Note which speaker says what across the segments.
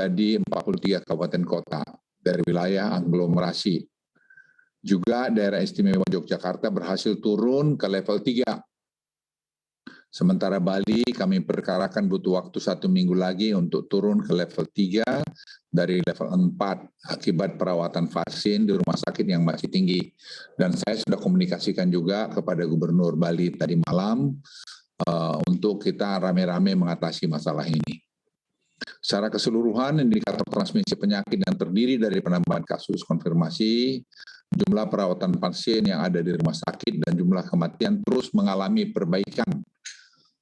Speaker 1: di 43 kabupaten kota dari wilayah aglomerasi. Juga daerah istimewa Yogyakarta berhasil turun ke level 3. Sementara Bali kami perkirakan butuh waktu 1 minggu lagi untuk turun ke level 3 dari level 4 akibat perawatan pasien di rumah sakit yang masih tinggi. Dan saya sudah komunikasikan juga kepada Gubernur Bali tadi malam untuk kita rame-rame mengatasi masalah ini. Secara keseluruhan, indikator transmisi penyakit yang terdiri dari penambahan kasus konfirmasi, jumlah perawatan pasien yang ada di rumah sakit, dan jumlah kematian terus mengalami perbaikan.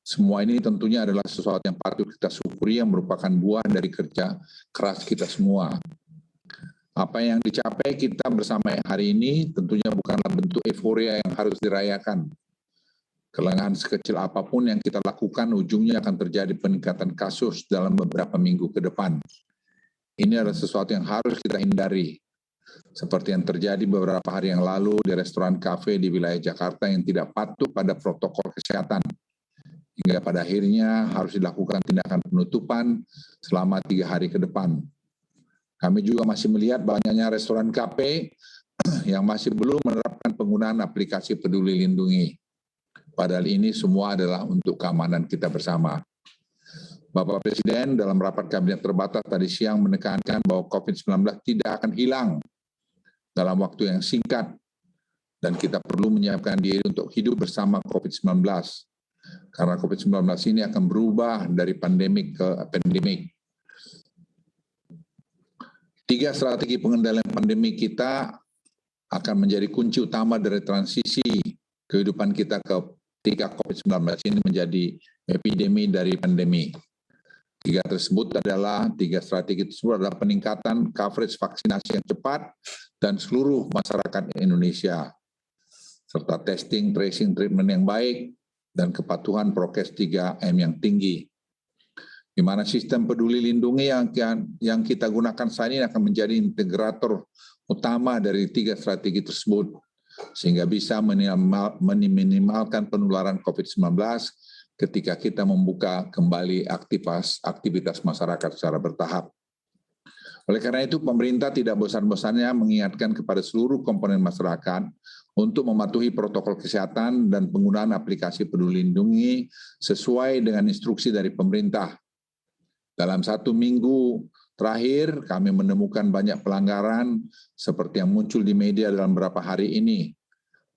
Speaker 1: Semua ini tentunya adalah sesuatu yang patut kita syukuri yang merupakan buah dari kerja keras kita semua. Apa yang dicapai kita bersama hari ini tentunya bukanlah bentuk euforia yang harus dirayakan. Kelengahan sekecil apapun yang kita lakukan, ujungnya akan terjadi peningkatan kasus dalam beberapa minggu ke depan. Ini adalah sesuatu yang harus kita hindari. Seperti yang terjadi beberapa hari yang lalu di restoran kafe di wilayah Jakarta yang tidak patuh pada protokol kesehatan. Hingga pada akhirnya harus dilakukan tindakan penutupan selama 3 hari ke depan. Kami juga masih melihat banyaknya restoran kafe yang masih belum menerapkan penggunaan aplikasi Peduli Lindungi. Padahal ini semua adalah untuk keamanan kita bersama. Bapak Presiden dalam rapat kabinet terbatas tadi siang menekankan bahwa COVID-19 tidak akan hilang dalam waktu yang singkat dan kita perlu menyiapkan diri untuk hidup bersama COVID-19. Karena COVID-19 ini akan berubah dari pandemik ke pandemik. 3 strategi pengendalian pandemi kita akan menjadi kunci utama dari transisi kehidupan kita ketika COVID-19 ini menjadi epidemi dari pandemi. 3 strategi tersebut adalah peningkatan coverage vaksinasi yang cepat dan seluruh masyarakat Indonesia, serta testing, tracing, treatment yang baik, dan kepatuhan prokes 3M yang tinggi. Di mana sistem Peduli Lindungi yang kita gunakan saat ini akan menjadi integrator utama dari 3 strategi tersebut, sehingga bisa meminimalkan penularan COVID-19 ketika kita membuka kembali aktivitas masyarakat secara bertahap. Oleh karena itu, pemerintah tidak bosan-bosannya mengingatkan kepada seluruh komponen masyarakat untuk mematuhi protokol kesehatan dan penggunaan aplikasi Peduli Lindungi sesuai dengan instruksi dari pemerintah. Dalam 1 minggu terakhir, kami menemukan banyak pelanggaran seperti yang muncul di media dalam beberapa hari ini.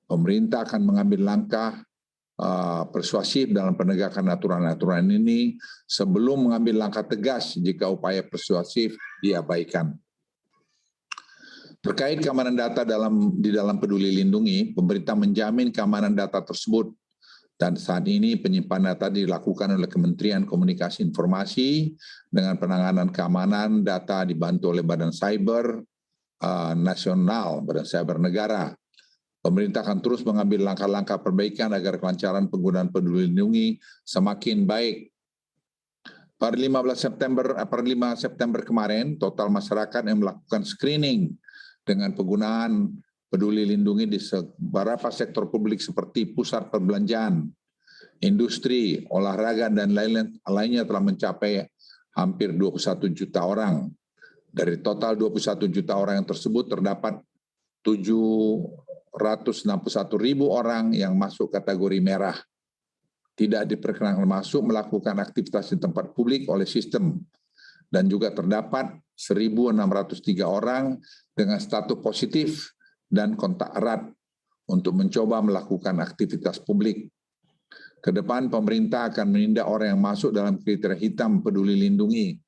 Speaker 1: Pemerintah akan mengambil langkah persuasif dalam penegakan aturan-aturan ini sebelum mengambil langkah tegas jika upaya persuasif diabaikan. Terkait keamanan data di dalam Peduli Lindungi, pemerintah menjamin keamanan data tersebut dan saat ini penyimpanan data dilakukan oleh Kementerian Komunikasi Informasi dengan penanganan keamanan data dibantu oleh Badan Cyber Nasional, Badan Cyber Negara. Pemerintah akan terus mengambil langkah-langkah perbaikan agar kelancaran penggunaan Peduli Lindungi semakin baik. Per 5 September kemarin, total masyarakat yang melakukan screening dengan penggunaan Peduli Lindungi di beberapa sektor publik seperti pusat perbelanjaan, industri, olahraga, dan lainnya telah mencapai hampir 21 juta orang. Dari total 21 juta orang yang tersebut terdapat 761.000 orang yang masuk kategori merah. Tidak diperkenankan masuk melakukan aktivitas di tempat publik oleh sistem. Dan juga terdapat 1.603 orang dengan status positif dan kontak erat untuk mencoba melakukan aktivitas publik. Kedepan pemerintah akan menindak orang yang masuk dalam kriteria hitam Peduli Lindungi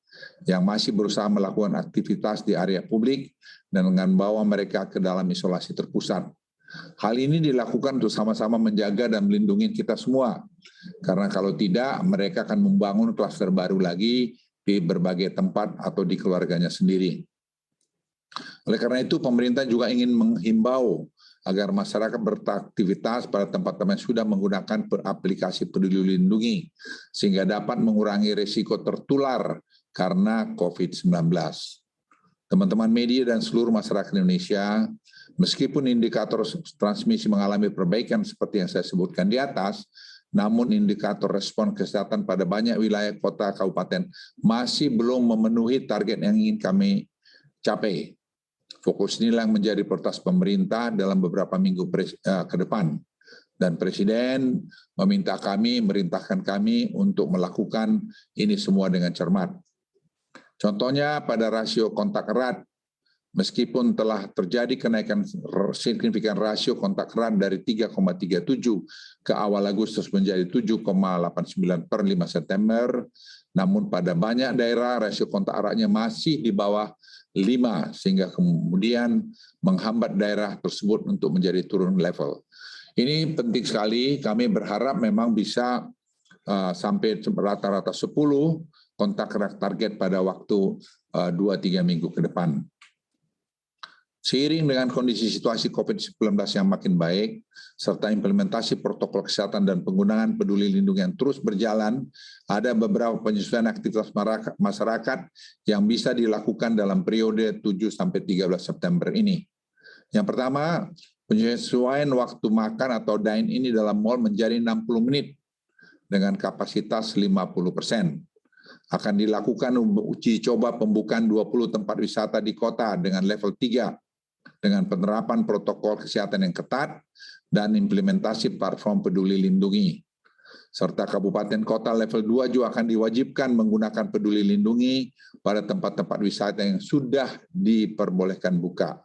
Speaker 1: yang masih berusaha melakukan aktivitas di area publik dan dengan membawa mereka ke dalam isolasi terpusat. Hal ini dilakukan untuk sama-sama menjaga dan melindungi kita semua. Karena kalau tidak, mereka akan membangun klaster baru lagi di berbagai tempat atau di keluarganya sendiri. Oleh karena itu, pemerintah juga ingin menghimbau agar masyarakat beraktivitas pada tempat-tempat yang sudah menggunakan aplikasi Peduli Lindungi, sehingga dapat mengurangi risiko tertular karena COVID-19. Teman-teman media dan seluruh masyarakat Indonesia, meskipun indikator transmisi mengalami perbaikan seperti yang saya sebutkan di atas, namun indikator respon kesehatan pada banyak wilayah kota kabupaten masih belum memenuhi target yang ingin kami capai. Fokus inilah yang menjadi prioritas pemerintah dalam beberapa minggu ke depan. Dan Presiden merintahkan kami untuk melakukan ini semua dengan cermat. Contohnya pada rasio kontak erat, meskipun telah terjadi kenaikan signifikan rasio kontak erat dari 3,37 ke awal Agustus menjadi 7,89 per 5 September, namun pada banyak daerah rasio kontak eratnya masih di bawah 5, sehingga kemudian menghambat daerah tersebut untuk menjadi turun level. Ini penting sekali, kami berharap memang bisa sampai rata-rata 10 kontak erat target pada waktu 2-3 minggu ke depan. Seiring dengan kondisi situasi COVID-19 yang makin baik, serta implementasi protokol kesehatan dan penggunaan peduli lindungi yang terus berjalan, ada beberapa penyesuaian aktivitas masyarakat yang bisa dilakukan dalam periode 7-13 September ini. Yang pertama, penyesuaian waktu makan atau dine-in dalam mal menjadi 60 menit dengan kapasitas 50%. Akan dilakukan uji coba pembukaan 20 tempat wisata di kota dengan level 3, dengan penerapan protokol kesehatan yang ketat dan implementasi platform peduli lindungi. Serta kabupaten kota level 2 juga akan diwajibkan menggunakan peduli lindungi pada tempat-tempat wisata yang sudah diperbolehkan buka.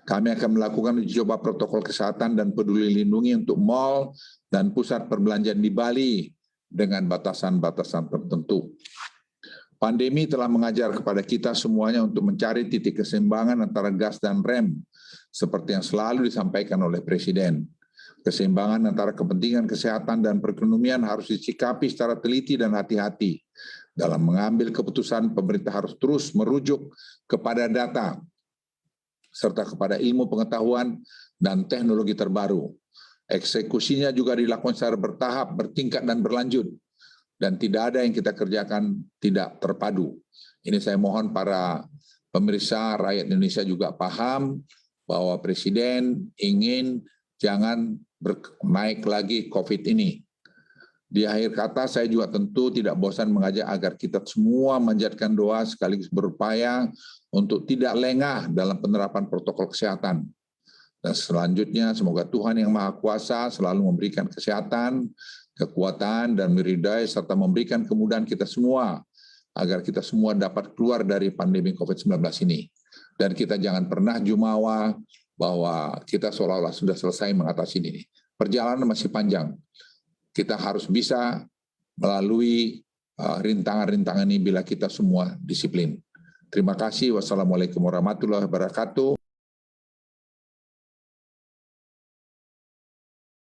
Speaker 1: Kami akan melakukan uji coba protokol kesehatan dan peduli lindungi untuk mal dan pusat perbelanjaan di Bali dengan batasan-batasan tertentu. Pandemi telah mengajar kepada kita semuanya untuk mencari titik keseimbangan antara gas dan rem, seperti yang selalu disampaikan oleh Presiden. Keseimbangan antara kepentingan kesehatan dan perekonomian harus disikapi secara teliti dan hati-hati. Dalam mengambil keputusan, pemerintah harus terus merujuk kepada data, serta kepada ilmu pengetahuan dan teknologi terbaru. Eksekusinya juga dilakukan secara bertahap, bertingkat, dan berlanjut. Dan tidak ada yang kita kerjakan tidak terpadu. Ini saya mohon para pemirsa, rakyat Indonesia juga paham bahwa Presiden ingin jangan naik lagi COVID ini. Di akhir kata, saya juga tentu tidak bosan mengajak agar kita semua manjatkan doa sekaligus berupaya untuk tidak lengah dalam penerapan protokol kesehatan. Dan selanjutnya, semoga Tuhan Yang Maha Kuasa selalu memberikan kesehatan, kekuatan, dan meridai, serta memberikan kemudahan kita semua, agar kita semua dapat keluar dari pandemi COVID-19 ini. Dan kita jangan pernah jumawa bahwa kita seolah-olah sudah selesai mengatasi ini. Perjalanan masih panjang. Kita harus bisa melalui rintangan-rintangan ini bila kita semua disiplin. Terima kasih. Wassalamualaikum warahmatullahi wabarakatuh.